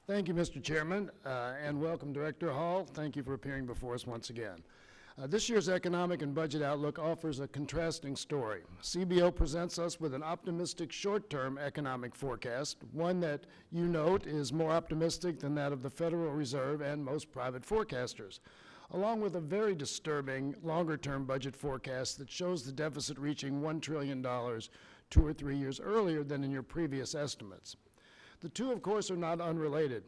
Thank you, Mr. Chairman, and welcome, Director Hall. Thank you for appearing before us once again. This year's economic and budget outlook offers a contrasting story. CBO presents us with an optimistic short-term economic forecast, one that you note is more optimistic than that of the Federal Reserve and most private forecasters, along with a very disturbing longer-term budget forecast that shows the deficit reaching $1 trillion 2 or 3 years earlier than in your previous estimates. The two, of course, are not unrelated.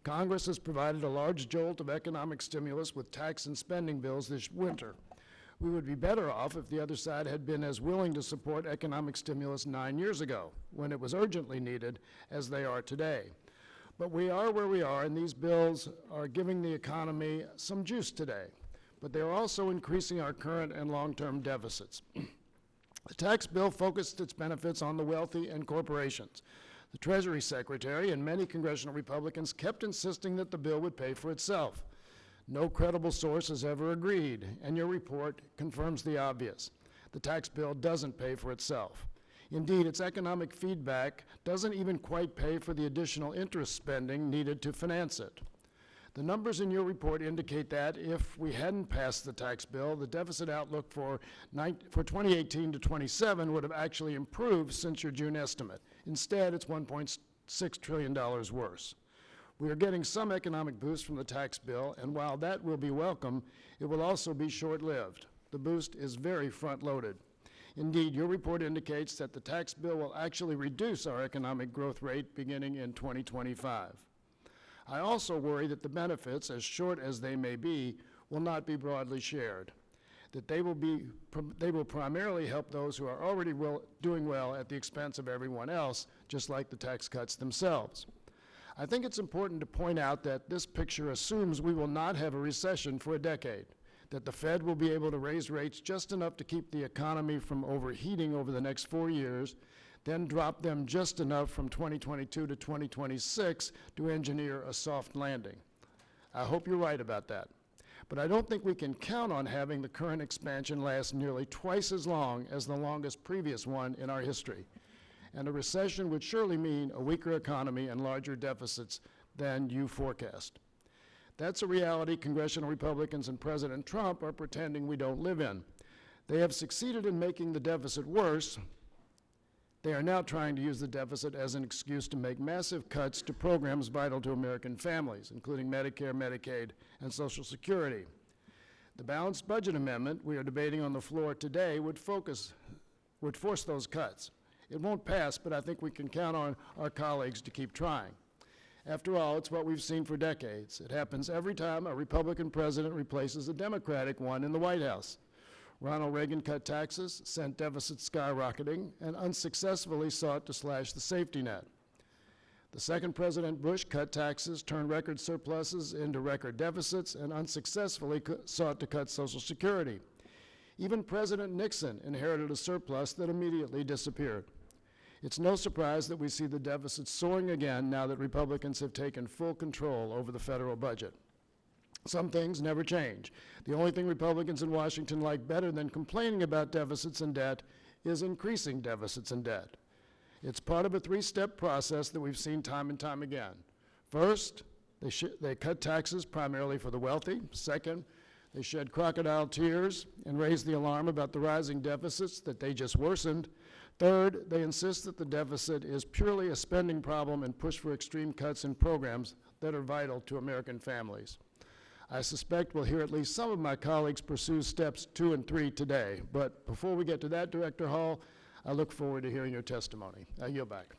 Congress has provided a large jolt of economic stimulus with tax and spending bills this winter. We would be better off if the other side had been as willing to support economic stimulus 9 years ago, when it was urgently needed, as they are today. But we are where we are, and these bills are giving the economy some juice today. But they are also increasing our current and long-term deficits. The tax bill focused its benefits on the wealthy and corporations. The Treasury Secretary and many congressional Republicans kept insisting that the bill would pay for itself. No credible source has ever agreed, and your report confirms the obvious. The tax bill doesn't pay for itself. Indeed, its economic feedback doesn't even quite pay for the additional interest spending needed to finance it. The numbers in your report indicate that if we hadn't passed the tax bill, the deficit outlook for 2018 to 27 would have actually improved since your June estimate. Instead, it's $1.6 trillion worse. We are getting some economic boost from the tax bill, and while that will be welcome, it will also be short-lived. The boost is very front-loaded. Indeed, your report indicates that the tax bill will actually reduce our economic growth rate beginning in 2025. I also worry that the benefits, as short as they may be, will not be broadly shared, that they will primarily help those who are already doing well at the expense of everyone else, just like the tax cuts themselves. I think it's important to point out that this picture assumes we will not have a recession for a decade, that the Fed will be able to raise rates just enough to keep the economy from overheating over the next 4 years, then drop them just enough from 2022 to 2026 to engineer a soft landing. I hope you're right about that. But I don't think we can count on having the current expansion last nearly twice as long as the longest previous one in our history. And a recession would surely mean a weaker economy and larger deficits than you forecast. That's a reality congressional Republicans and President Trump are pretending we don't live in. They have succeeded in making the deficit worse. They are now trying to use the deficit as an excuse to make massive cuts to programs vital to American families, including Medicare, Medicaid, and Social Security. The balanced budget amendment we are debating on the floor today would force those cuts. It won't pass, but I think we can count on our colleagues to keep trying. After all, it's what we've seen for decades. It happens every time a Republican president replaces a Democratic one in the White House. Ronald Reagan cut taxes, sent deficits skyrocketing, and unsuccessfully sought to slash the safety net. The second President Bush cut taxes, turned record surpluses into record deficits, and unsuccessfully sought to cut Social Security. Even President Nixon inherited a surplus that immediately disappeared. It's no surprise that we see the deficit soaring again now that Republicans have taken full control over the federal budget. Some things never change. The only thing Republicans in Washington like better than complaining about deficits and debt is increasing deficits and debt. It's part of a three-step process that we've seen time and time again. First, they cut taxes primarily for the wealthy. Second, they shed crocodile tears and raise the alarm about the rising deficits that they just worsened. Third, they insist that the deficit is purely a spending problem and push for extreme cuts in programs that are vital to American families. I suspect we'll hear at least some of my colleagues pursue steps 2 and 3 today. But before we get to that, Director Hall, I look forward to hearing your testimony. I yield back.